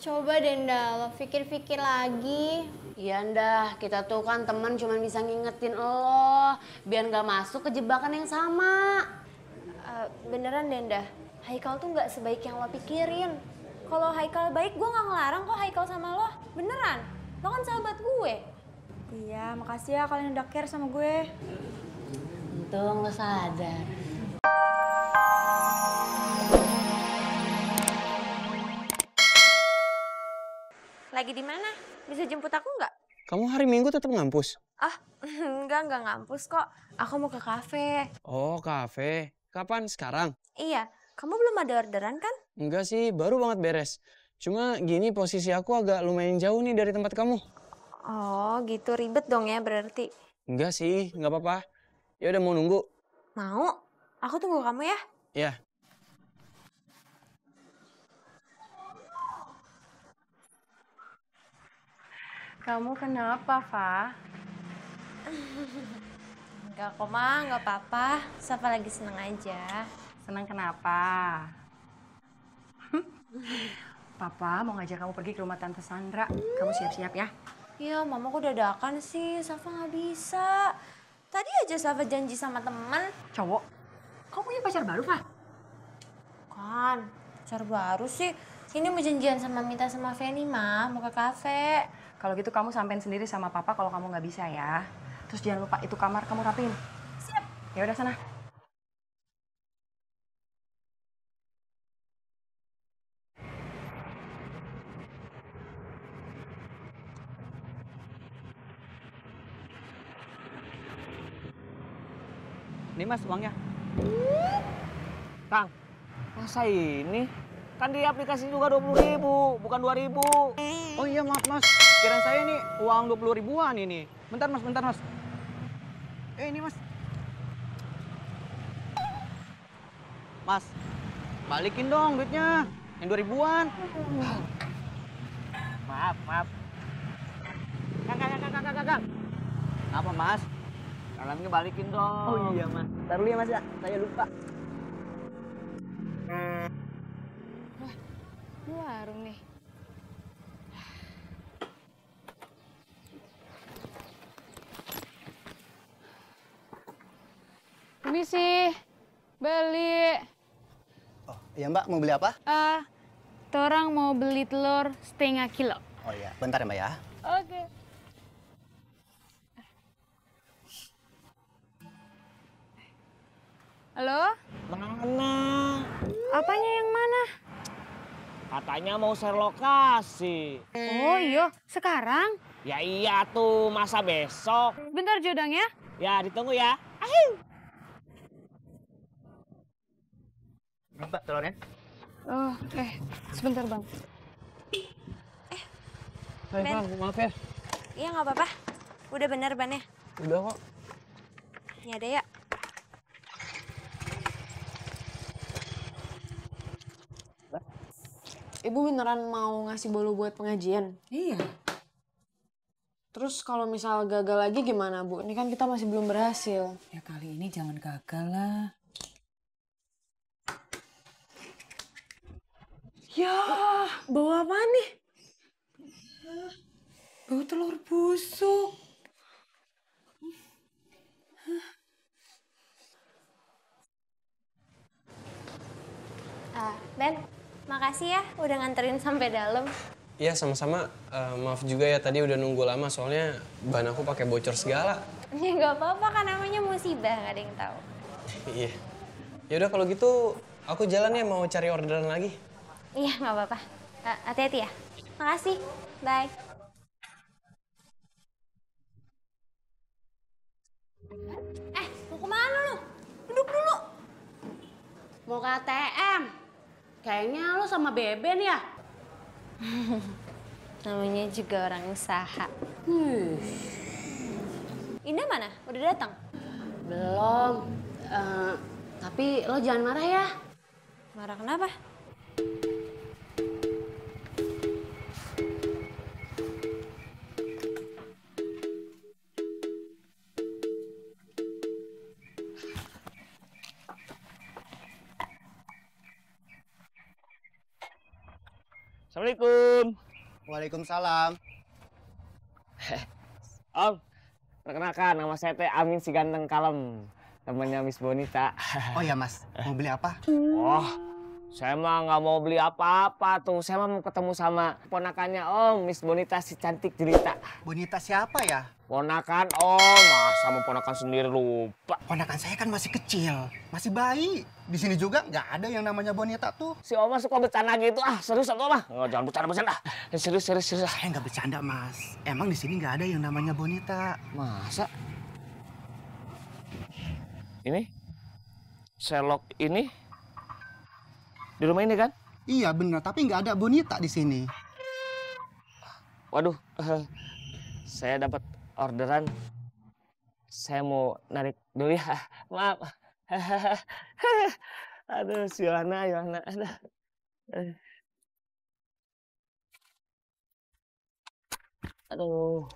Coba deh Nda, lo pikir-pikir lagi. Iya Ndah, kita tuh kan temen cuma bisa ngingetin lo biar nggak masuk ke jebakan yang sama. Beneran deh Nda, Haikal tuh nggak sebaik yang lo pikirin. Kalau Haikal baik, gue nggak ngelarang kok Haikal sama lo. Beneran, lo kan sahabat gue. Iya, makasih ya kalian udah care sama gue. Untung lo sadar. Lagi di mana? Bisa jemput aku nggak? Kamu hari Minggu tetap ngampus? Ah, enggak ngampus kok. Aku mau ke kafe. Oh, kafe. Kapan? Sekarang? Iya, kamu belum ada orderan kan? Enggak sih, baru banget beres. Cuma gini posisi aku agak lumayan jauh nih dari tempat kamu. Oh, gitu ribet dong ya berarti. Enggak sih, nggak apa-apa. Ya udah mau nunggu. Mau? Aku tunggu kamu ya. Ya. Kamu kenapa, Fa? Enggak kok, Ma. Enggak apa-apa. Safa lagi seneng aja. Senang kenapa? Papa mau ngajak kamu pergi ke rumah Tante Sandra. Kamu siap-siap ya. Iya, Mama kok dadakan sih. Safa nggak bisa. Tadi aja Safa janji sama teman. Cowok, kamu punya pacar baru, Fa? Kan, pacar baru sih. Ini mau janjian sama Mita sama Feni, Ma. Mau ke kafe. Kalau gitu kamu sampein sendiri sama Papa kalau kamu nggak bisa ya. Terus jangan lupa itu kamar kamu rapiin. Siap. Ya udah sana. Ini Mas uangnya. Kang, masa ini? Kan di aplikasi juga 20.000, bukan 2.000. Oh iya maaf Mas, kirain saya ini uang 20 ribuan ini. Bentar Mas. Ini Mas. Mas, balikin dong duitnya, yang 2 ribuan. Maaf. Kang. Apa Mas? Salamnya balikin dong. Oh iya Mas. Ntar dulu ya Mas ya, saya lupa. Ini warung nih. Permisi, beli. Oh iya Mbak, mau beli apa? Torang mau beli telur 1/2 kilo. Oh iya, bentar ya Mbak ya. Oke. Halo? Mana? Apanya yang mana? Katanya mau share lokasi. Oh iya, sekarang? Ya iya tuh, masa besok? Bentar Jodang ya. Ya ditunggu ya. Mbak, telurnya? Oh, sebentar Bang. Ben. Bang, maaf ya. Iya, nggak apa-apa. Udah bener bannya. Udah kok. Ini ada ya. Ibu beneran mau ngasih bolu buat pengajian? Iya. Terus kalau misal gagal lagi gimana Bu? Ini kan kita masih belum berhasil. Ya kali ini jangan gagal lah. Ya, Bawa apa nih? bau telur busuk. Ben, makasih ya udah nganterin sampai dalam. Iya sama-sama. Maaf juga ya tadi udah nunggu lama soalnya bahan aku pakai bocor segala. Ya nggak apa-apa kan namanya musibah, nggak ada yang tahu. Iya. Ya udah kalau gitu aku jalan ya mau cari orderan lagi. Iya, nggak apa-apa. Hati-hati ya. Makasih. Bye. Mau kemana lu? Duduk dulu. Mau ke ATM. Kayaknya lo sama Beben ya? Namanya juga orang usaha. Indah mana? Udah datang? Belum. Tapi lo jangan marah ya. Marah kenapa? Assalamualaikum. Waalaikumsalam. Om, perkenalkan nama saya teh Amin si ganteng kalem, temannya Miss Bonita. Oh ya Mas, mau beli apa? Oh, saya mah nggak mau beli apa-apa tuh. Saya mah mau ketemu sama ponakannya Om, Miss Bonita si cantik jelita. Bonita siapa ya? Ponakan Om, masa mau ponakan sendiri lupa. Ponakan saya kan masih kecil, masih bayi. Di sini juga nggak ada yang namanya Bonita tuh. Si Oma suka bercanda gitu. Ah, serius atau mah? Nggak, jangan bercanda. Serius. Saya nggak bercanda Mas. Emang di sini nggak ada yang namanya Bonita. Masa? Ini? Sherlock ini? Di rumah ini kan? Iya benar, tapi nggak ada Bonita di sini. Waduh, saya dapat orderan. Saya mau narik dulu ya. Maaf. Aduh, si Yohana. Aduh.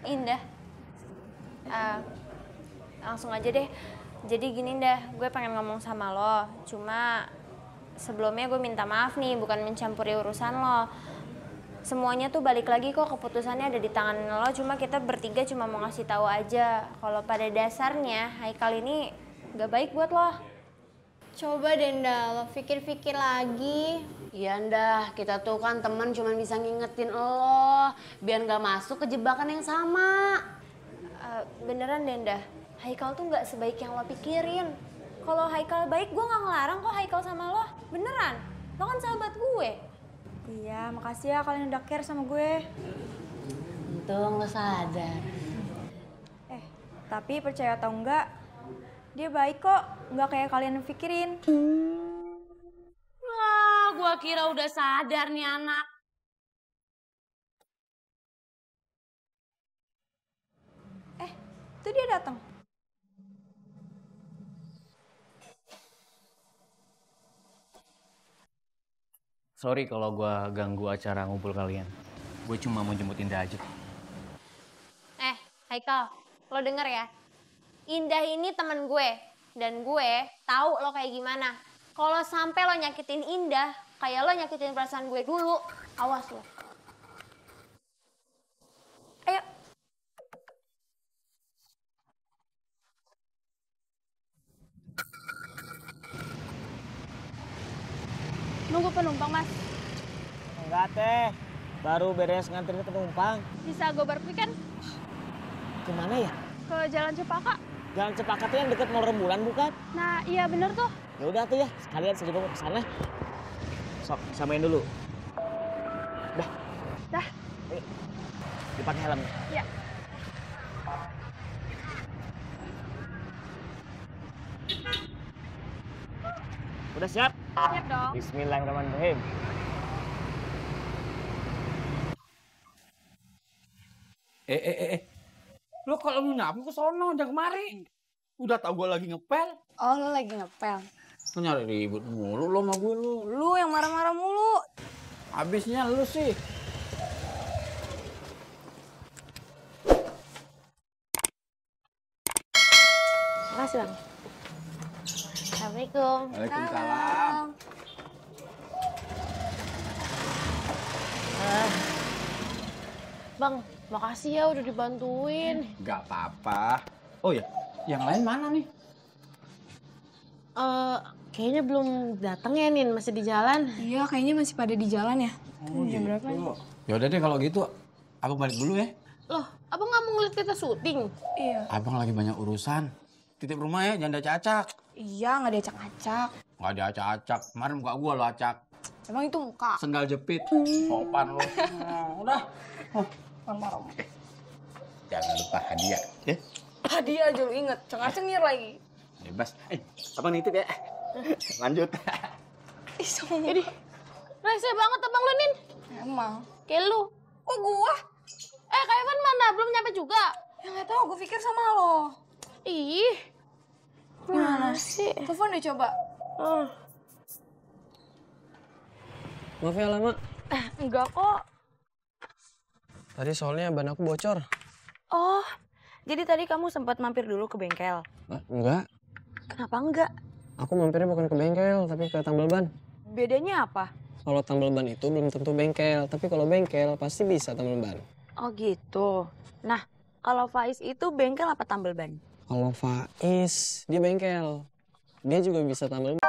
Indah. Langsung aja deh. Jadi gini Indah, gue pengen ngomong sama lo. Cuma sebelumnya gue minta maaf nih, bukan mencampuri urusan lo. Semuanya tuh balik lagi kok, keputusannya ada di tangan lo. Cuma kita bertiga cuma mau ngasih tahu aja kalau pada dasarnya Haikal ini gak baik buat lo. Coba deh Nda, lo pikir-pikir lagi. Iya Ndah, kita tuh kan teman cuman bisa ngingetin lo biar nggak masuk ke jebakan yang sama. Beneran deh Ndah, Haikal tuh gak sebaik yang lo pikirin. Kalau Haikal baik, gue gak ngelarang kok Haikal sama lo. Beneran, lo kan sahabat gue. Iya, makasih ya kalian udah care sama gue. Untung lo sadar. Tapi percaya atau enggak, dia baik kok. Nggak kayak kalian pikirin. Wah, gua kira udah sadar nih anak. Itu dia datang. Sorry kalau gue ganggu acara ngumpul kalian. Gue cuma mau jemput Indah aja. Haikal, lo denger ya. Indah ini temen gue. Dan gue tahu lo kayak gimana. Kalau sampai lo nyakitin Indah, kayak lo nyakitin perasaan gue dulu, awas lo. Ayo. Nunggu penumpang, Mas. Enggak teh, baru beres nganterin penumpang. Bisa gobar quick kan? Kemana ya? Ke Jalan Cepaka. Jalan Cepaka tuh yang deket Mall Rembulan bukan? Nah, iya bener tuh. Ya udah tuh ya, sekalian saya juga mau ke sana. Sok, samain dulu. Dah. Ayo, dipakai helm. Iya. Udah siap? Siap dong. Bismillahirrahmanirrahim. Lo kalau lu nyapu ke sono, jangan kemari. Udah tau gue lagi ngepel. Oh, lo lagi ngepel. Lu nyari ribut mulu lo sama gue lu. Lu yang marah-marah mulu. Habisnya lu sih. Makasih Bang. Assalamualaikum. Waalaikumsalam. Bang, makasih ya udah dibantuin. Gak apa-apa. Oh ya, yang lain mana nih? Kayaknya belum datang ya Nin, masih di jalan. Iya, kayaknya masih pada di jalan ya. Jam berapa nih? Ya udah deh kalau gitu, abang balik dulu ya. Loh, abang nggak mau ngeliat kita syuting? Iya. Abang lagi banyak urusan. Titip rumah ya, jangan acak-acak. Iya, nggak diacak-acak. Nggak ada acak-acak. Kemarin muka gua lo acak. Emang itu muka. Sendal jepit. Sopan lo. Udah. Jangan lupa hadiah. Ya? Hadiah aja lu inget. Cengar-cengir lagi. Bebas. Abang nitip ya. Lanjut. Ih, sombong. Jadi, rese banget abang lu Nin. Emang. Kayak lu. Kok gua? Kak Evan mana? Belum nyampe juga. Ya nggak tahu, gue pikir sama lo. Ih. Gimana sih? Telepon deh coba. Maaf ya lama. Enggak kok. Tadi soalnya ban aku bocor. Oh, jadi tadi kamu sempat mampir dulu ke bengkel? Enggak. Kenapa enggak? Aku mampirnya bukan ke bengkel, tapi ke tambal ban. Bedanya apa? kalau tambal ban itu belum tentu bengkel, tapi kalau bengkel pasti bisa tambal ban. Oh gitu. Nah, kalau Faiz itu bengkel apa tambal ban? Kalau Faiz, dia bengkel. Dia juga bisa tambal ban.